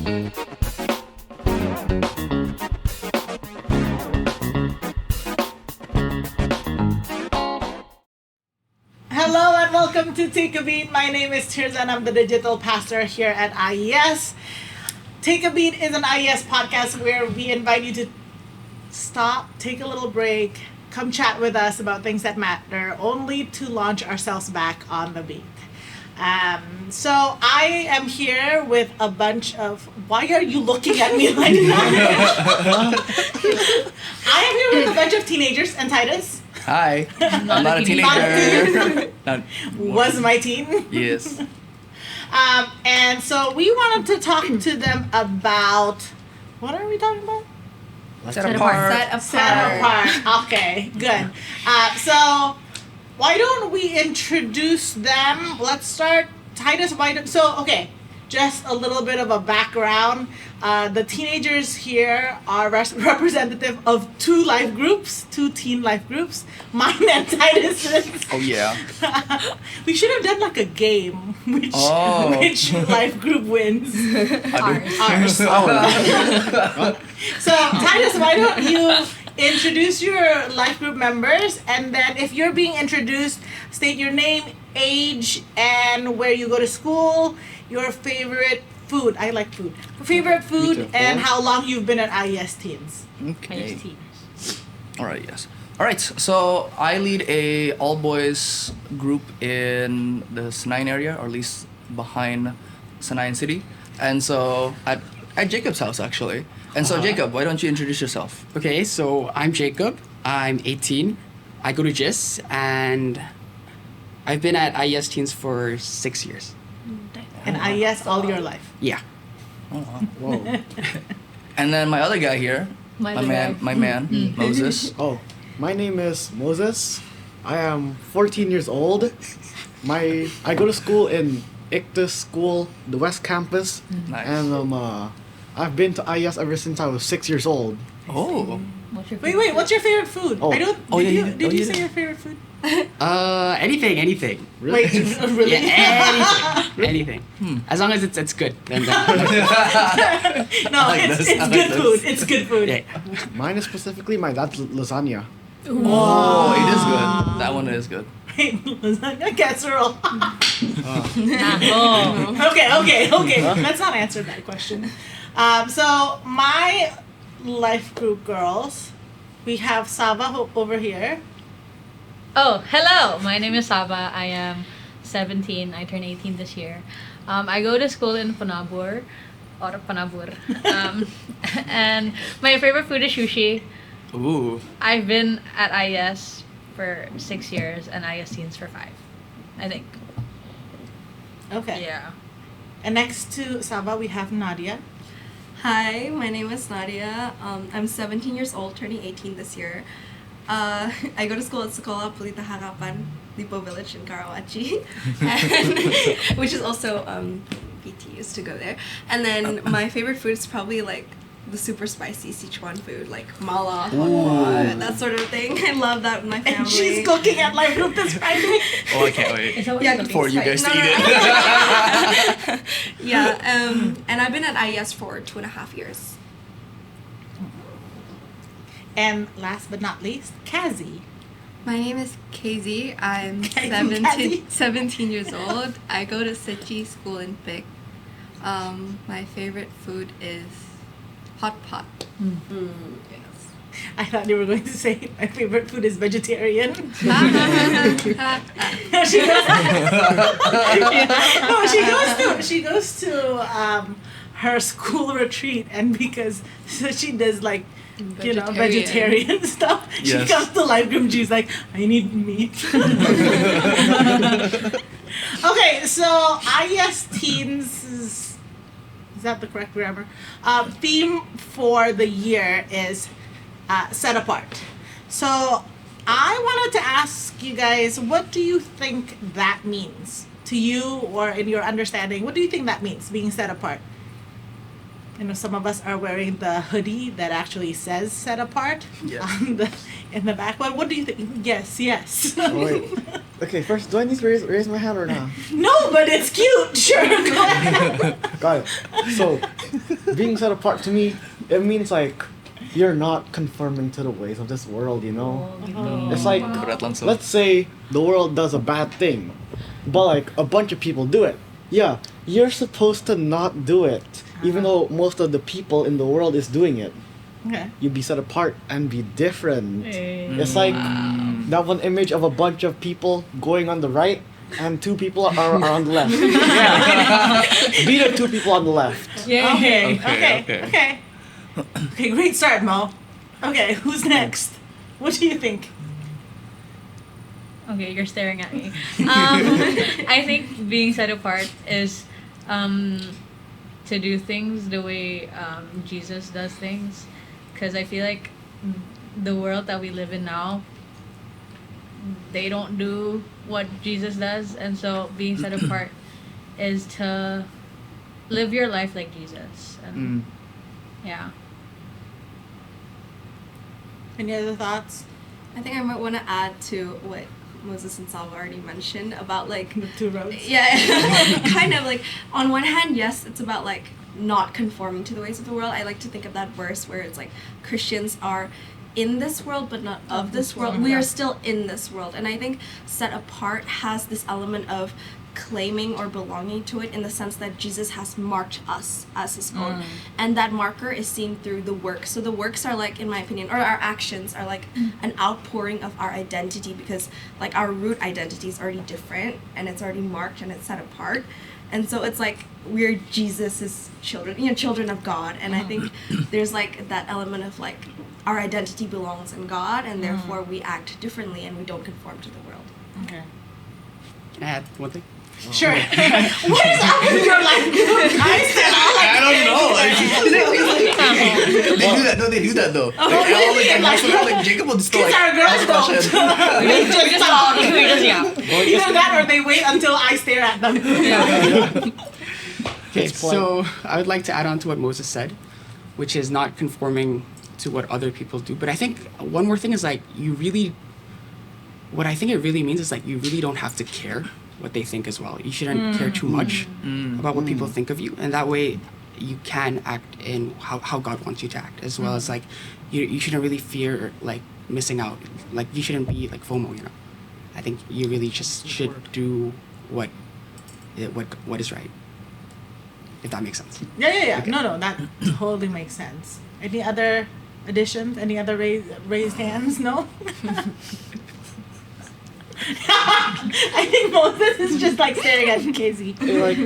Hello and welcome to Take a Beat. My name is Tirza and I'm the digital pastor here at IES. Take a Beat is an IES podcast where we invite you to stop, take a little break, come chat with us about things that matter, only to launch ourselves back on the beat. So I am here with a bunch of... Why are you looking at me like that? I am here with a bunch of teenagers and Titus. Hi, I'm not a teenager. Was my teen. Yes. And so we wanted to talk to them about... What are we talking about? Set apart. Set apart. Okay, good. So why don't we introduce them? Let's start. Titus, okay, just a little bit of a background. The teenagers here are representative of two teen life groups, mine and Titus's. Oh yeah. We should have done like a game, which life group wins. Ours. So Titus, why don't you introduce your life group members, and then if you're being introduced, state your name, age, and where you go to school, your favorite food. I like food. Favorite food, and how long you've been at IES Teens. Okay. IES Teens. All right. Yes. All right. So I lead a all boys group in the Sanayan area, or at least behind Sanayan City, and so at Jacob's house actually. And so Jacob, why don't you introduce yourself? Okay, so I'm Jacob. I'm 18. I go to GIS, and I've been at IES Teens for 6 years. And IES all your life. Yeah. Oh, wow. Whoa. And then my other guy here, my man, Moses. Oh, my name is Moses. I am 14 years old. I go to school in ICTUS School, the West Campus. Nice. And I've been to IES ever since I was 6 years old. Oh. Wait, what's your favorite food? Oh. Did you say your favorite food? Anything. Really? Wait, really? Yeah, anything. As long as it's good. Then No, like it's this. I like good this. food. It's good food. yeah. Mine is specifically my dad's lasagna. Oh, it is good. That one is good. Wait, lasagna casserole. Oh. Okay. Let's not answer that question. So my life group girls, we have Saba over here. Oh, hello. My name is Saba. I am 17. I turn 18 this year. I go to school in Panabur. And my favorite food is sushi. Ooh. I've been at IES for 6 years and IES Teens for 5, I think. Okay. Yeah. And next to Saba, we have Nadia. Hi, my name is Nadia. I'm 17 years old, turning 18 this year. I go to school at Sekolah Pelita Harapan, Lipo Village in Karawaci, and, which is also PT used to go there. And then my favorite food is probably like the super spicy Sichuan food, like mala, hotpot, that sort of thing. I love that with my family. And she's cooking at life group this Friday. Oh, I can't wait. Is that what Yeah, you're For you guys to eat it. Yeah, and I've been at IES for 2.5 years. And last but not least, Kazi. My name is KZ. I'm Kazi. 17 years old. I go to Sechi School in Pic. My favorite food is hot pot. Yes. I thought you were going to say my favorite food is vegetarian. she goes to her school retreat, and because she does like vegetarian stuff, Yes. she comes to life group. She's like, I need meat. Okay, so IES Teens is that the correct grammar? Theme for the year is set apart. So I wanted to ask you guys, what do you think that means to you, or in your understanding? What do you think that means, being set apart? You know, some of us are wearing the hoodie that actually says "set apart" Yes. in the back. What do you think? Yes, yes. Oh, wait. Okay, first, do I need to raise my hand or not? No, but it's cute. Sure, go ahead. Got it. So, being set apart to me, it means like you're not conforming to the ways of this world, you know? It's like, Berat langsung. let's say the world does a bad thing, but like a bunch of people do it. Yeah, you're supposed to not do it, even though most of the people in the world is doing it. Okay. You be set apart and be different. Hey. It's like that one image of a bunch of people going on the right and two people are on the left. Yeah. Be the two people on the left. Yay. Okay. Okay, great start, Mo. Okay, who's next? What do you think? Okay, you're staring at me. I think being set apart is to do things the way Jesus does things. Because I feel like the world that we live in now, they don't do what Jesus does. And so being set apart is to live your life like Jesus. And yeah. Any other thoughts? I think I might want to add to what Moses and Salva already mentioned about like The two roads? yeah, kind of like on one hand, yes, it's about like not conforming to the ways of the world. I like to think of that verse where it's like Christians are in this world but not of this world. We are still in this world, and I think set apart has this element of claiming or belonging to it in the sense that Jesus has marked us as his own, and that marker is seen through the works. So the works are like, in my opinion, or our actions are like an outpouring of our identity, because like our root identity is already different and it's already marked and it's set apart. And so it's like we're Jesus's children, you know, children of God. And I think there's like that element of like our identity belongs in God, and therefore we act differently and we don't conform to the world. Okay. Can I add one thing? Sure. What is up with your life? I don't know. They do that. No, they do that though. Oh, Like, really? all the guys, Like- like Jacob will still Kids like are girls ask a question. don't. They just talk. yeah. Either that or they wait until I stare at them. Okay, It's polite. so I would like to add on to what Moses said, which is not conforming to what other people do. But I think one more thing is like what I think it really means is like you really don't have to care what they think as well. You shouldn't care too much about what people think of you, and that way you can act in how God wants you to act, as well as like you shouldn't really fear like missing out. Like you shouldn't be like FOMO, you know. I think you really just should do what is right. If that makes sense. Yeah. No, that totally makes sense. Any other additions? Any other raised hands? No? I think Moses is just like staring at Casey. You're like,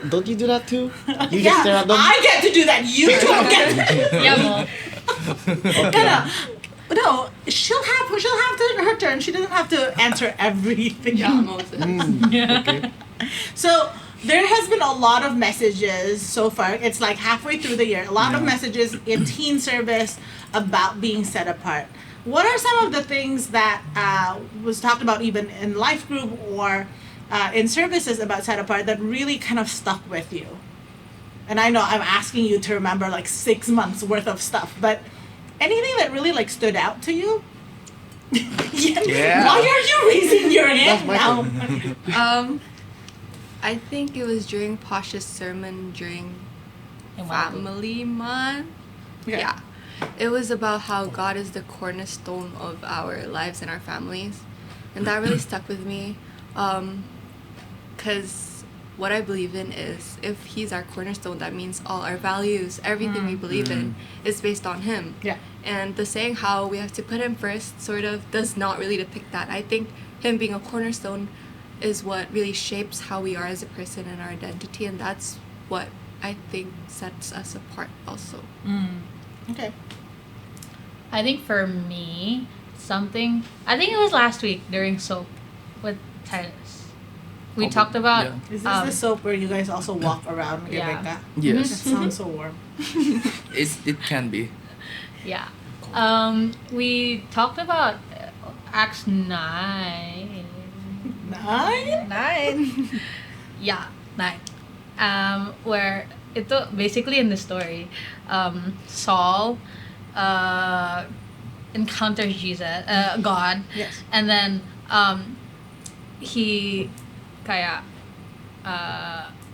don't you do that too? You Yeah, just stare at them? I get to do that. You don't get to do Yeah, Mo. No, she'll have her turn. She doesn't have to answer everything. Yeah, Moses. So there has been a lot of messages so far. It's like halfway through the year. A lot of messages in teen service about being set apart. What are some of the things that was talked about even in life group or in services about set apart that really kind of stuck with you? And I know I'm asking you to remember like 6 months worth of stuff, but anything that really like stood out to you? Yeah. Why are you raising your hand my now? I think it was during Pasha's sermon during Family Month. Yeah. It was about how God is the cornerstone of our lives and our families. And that really stuck with me. Because what I believe in is if He's our cornerstone, that means all our values, everything we believe in is based on Him. Yeah. And the saying how we have to put Him first sort of does not really depict that. I think Him being a cornerstone is what really shapes how we are as a person and our identity. And that's what I think sets us apart also. Okay. I think for me, I think it was last week during soap with Titus. We talked about Is this the soap where you guys also walk around Yeah. like that? Yes, That sounds so warm. it can be. Yeah. We talked about Acts 9. 9? 9. Yeah, 9. Where ito basically in the story, Saul encounters Jesus, God, Yes. and then he kaya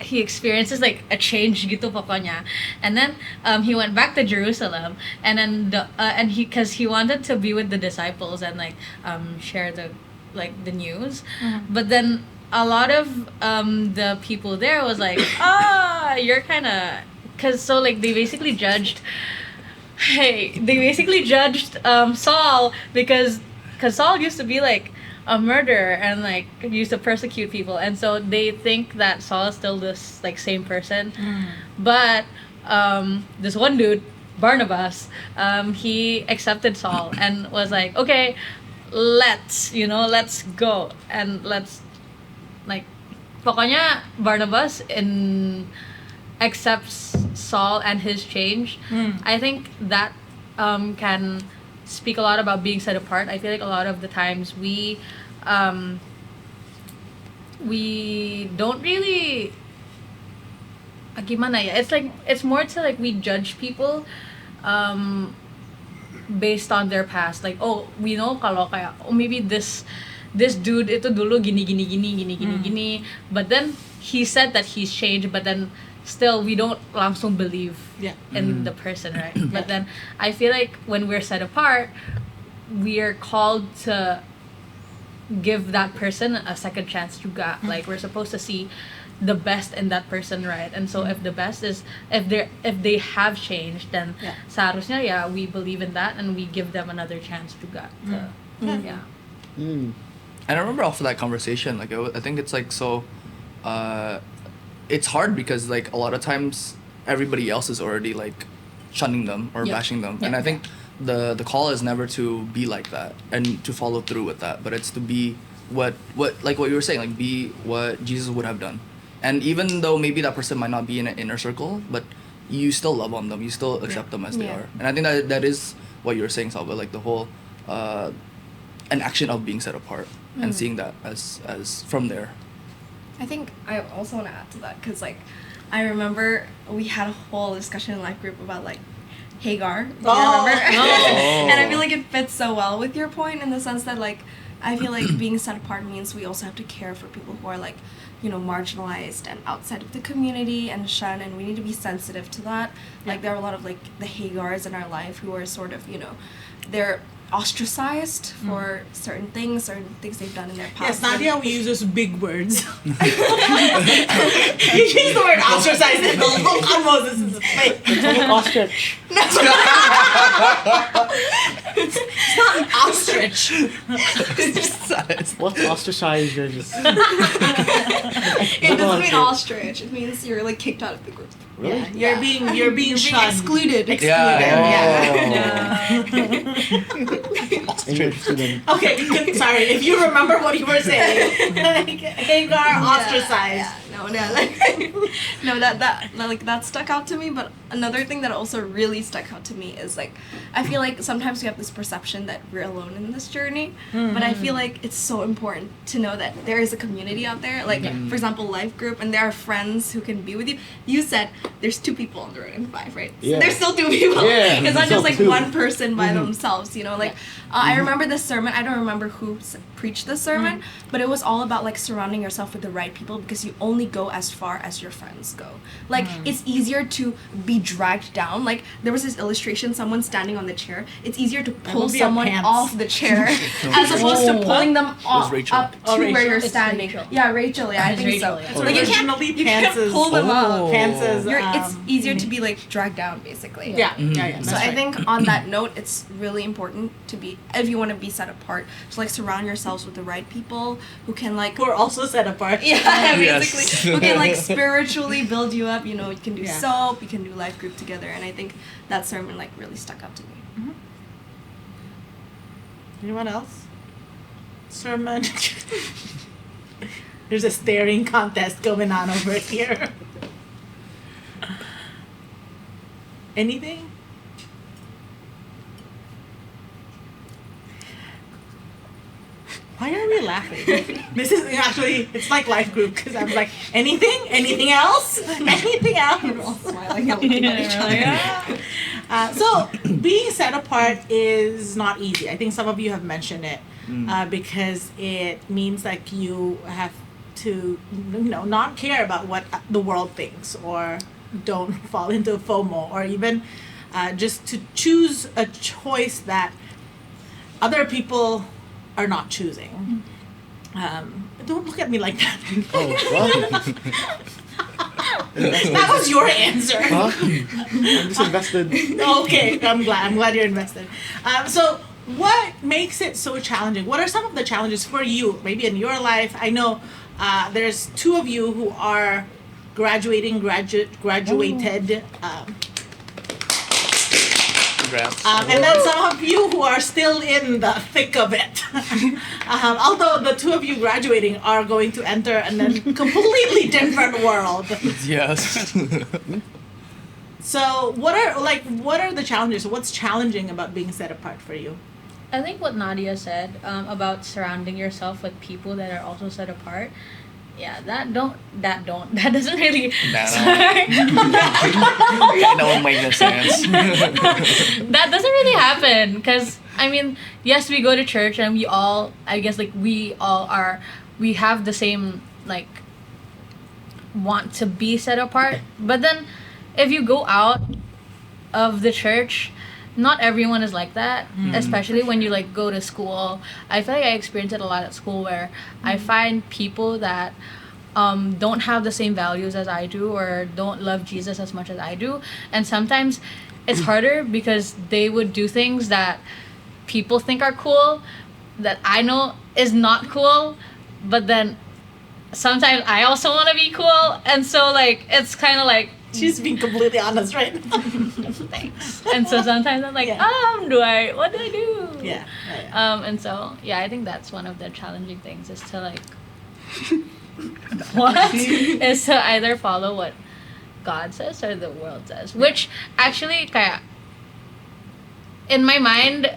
he experiences like a change gitu pokoknya, and then he went back to Jerusalem, and then and because he wanted to be with the disciples and like share the news, but then a lot of the people there was like, you're kind of, because so like they basically judged Saul because Saul used to be like a murderer and like used to persecute people, and so they think that Saul is still this like same person, but this one dude Barnabas, he accepted Saul and was like, okay, let's go and let's like pokoknya Barnabas accepts Saul and his change. I think that can speak a lot about being set apart. I feel like a lot of the times we don't really gimana ya? It's more to like we judge people based on their past. Like, oh, we know kalau kaya maybe this dude itu dulu gini, but then he said that he's changed, but then still we don't langsung believe in the person, right? But then I feel like when we're set apart, we are called to give that person a second chance juga. Like we're supposed to see the best in that person, right? And so if the best is if they have changed, then seharusnya we believe in that and we give them another chance juga. And I remember after that conversation, like I think it's like so, it's hard because like a lot of times everybody else is already like shunning them or bashing them, and I think the call is never to be like that and to follow through with that, but it's to be what like what you were saying, like be what Jesus would have done, and even though maybe that person might not be in an inner circle, but you still love on them, you still accept them as they are, and I think that is what you were saying, Salva, like the whole an action of being set apart and seeing that as from there. I think I also want to add to that because like I remember we had a whole discussion in life group about like Hagar. Do you remember? And I feel like it fits so well with your point in the sense that like I feel like being set apart means we also have to care for people who are like, you know, marginalized and outside of the community and shunned, and we need to be sensitive to that. Like there are a lot of like the Hagars in our life who are sort of, you know, they're ostracized for certain things they've done in their past. Yes, Nadia uses big words. You use the word ostracized and the look on Moses' face. It's like ostrich. It's not an ostrich. What's ostracized? You're just... It doesn't mean ostrich. It means you're like kicked out of the group. Really? Yeah, you're being shunned. Excluded. English student. Okay, sorry. If you remember what you were saying, like Hagar ostracized. That stuck out to me. But another thing that also really stuck out to me is like, I feel like sometimes we have this perception that we're alone in this journey, but I feel like it's so important to know that there is a community out there. Like for example, life group, and there are friends who can be with you. You said there's 2 people on the road and 5, right? Yeah. So there's still 2 people. Yeah, It's not just like 2. one person by themselves. You know, like I remember this sermon. I don't remember who preached this sermon, but it was all about like surrounding yourself with the right people because you only go as far as your friends go. Like it's easier to be dragged down. Like there was this illustration, someone standing on the chair. It's easier to pull move your someone pants. off the chair as opposed to pulling them off Rachel. up to Rachel. where you're It's standing. Rachel. Yeah, Rachel. Yeah, I It's think so. Rachel, yeah. So like you Originally, can't Pants' pull them up. Pants' It's easier to be like dragged down basically. Yeah. So I think on that note, it's really important to be, if you want to be set apart, to like surround yourselves with the right people who can like We're also set apart. basically Yes. who can like spiritually build you up. You know, you can do Yeah. soap, you can do life group together, and I think that sermon like really stuck out to me. Anyone else? Sermon. There's a staring contest going on over here. Anything? Why are we laughing? This is actually, it's like life group because I was like, anything else? Anything else? We're all smiling and looking at each other. So being set apart is not easy. I think some of you have mentioned it because it means like you have to, not care about what the world thinks or don't fall into FOMO or even just to choose a choice that other people are not choosing. Don't look at me like that. Oh, what? That was your answer. Huh? I'm just invested. Okay, I'm glad you're invested. So what makes it so challenging? What are some of the challenges for you, maybe in your life? I know there's two of you who are graduated. And then some of you who are still in the thick of it. Although the two of you graduating are going to enter a completely different world. Yes. So what are the challenges? What's challenging about being set apart for you? I think what Nadia said about surrounding yourself with people that are also set apart. Yeah, that doesn't really. Sorry. That don't make no sense. That doesn't really happen because I mean, yes, we go to church and we all we have the same like want to be set apart, but then if you go out of the church, not everyone is like that, especially when you like go to school. I feel like I experienced it a lot at school where I find people that don't have the same values as I do or don't love Jesus as much as I do, and sometimes it's harder because they would do things that people think are cool that I know is not cool, but then sometimes I also want to be cool, and so like it's kind of like She's being completely honest right now. thanks. And so sometimes I'm like, Yeah. what do I do? Yeah. And so yeah, I think that's one of the challenging things is to like what is to either follow what God says or the world says, which actually kaya in my mind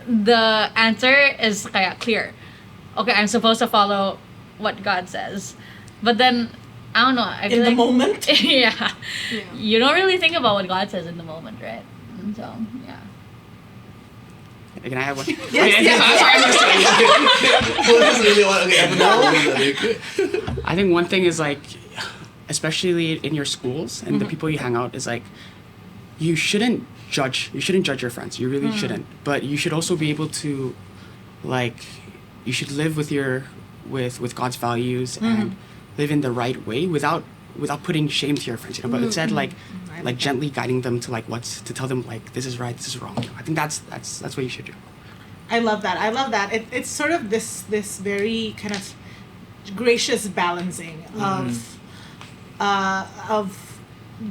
the answer is kaya clear. Okay, I'm supposed to follow what God says, but then I don't know. I feel In the like, moment? yeah. You don't really think about what God says in the moment, right? And so, yeah. Can I have one? I think one thing is like, especially in your schools and the people you hang out, is like, you shouldn't judge your friends. You really shouldn't. But you should also be able to, like, you should live with God's values and live in the right way without putting shame to your friends, but instead like gently guiding them to like to tell them like this is right, this is wrong. I think that's what you should do. I love that. It's sort of this very kind of gracious balancing of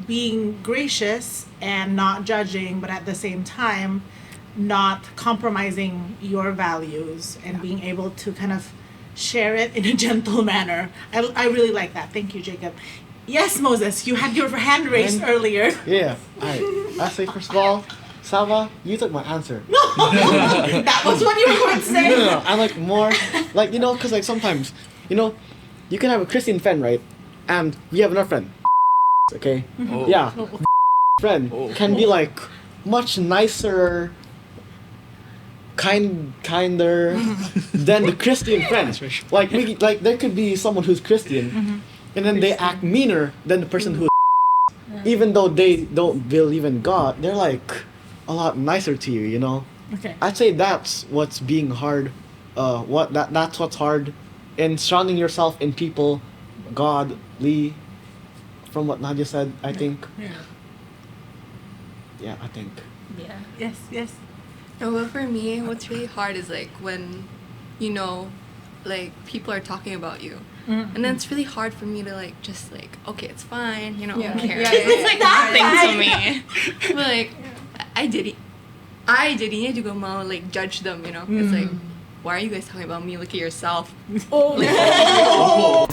being gracious and not judging, but at the same time not compromising your values and being able to kind of share it in a gentle manner. I really like that. Thank you, Jacob. Yes, Moses, you had your hand raised earlier. Yeah. I say first of all, Sava, you took my answer. That was what you were going to say. No. I'm like more like because like sometimes you can have a Christian friend, right? And we have another friend. Okay. Oh. Yeah. Friend can be like much nicer, kinder than the Christian friend. Like there could be someone who's Christian, and then they act meaner than the person who, even though they don't believe in God, they're like a lot nicer to you. Okay. I'd say that's what's being hard. That's what's hard, in surrounding yourself in people, godly. From what Nadia said, I think. Yeah, I think. Yeah. Yes. No, but for me, what's really hard is like when, like people are talking about you. And then it's really hard for me to like just like, okay, it's fine, I don't care. It's like nothing to me. But like I didn't need to go like judge them, It's like, why are you guys talking about me? Look at yourself. Oh.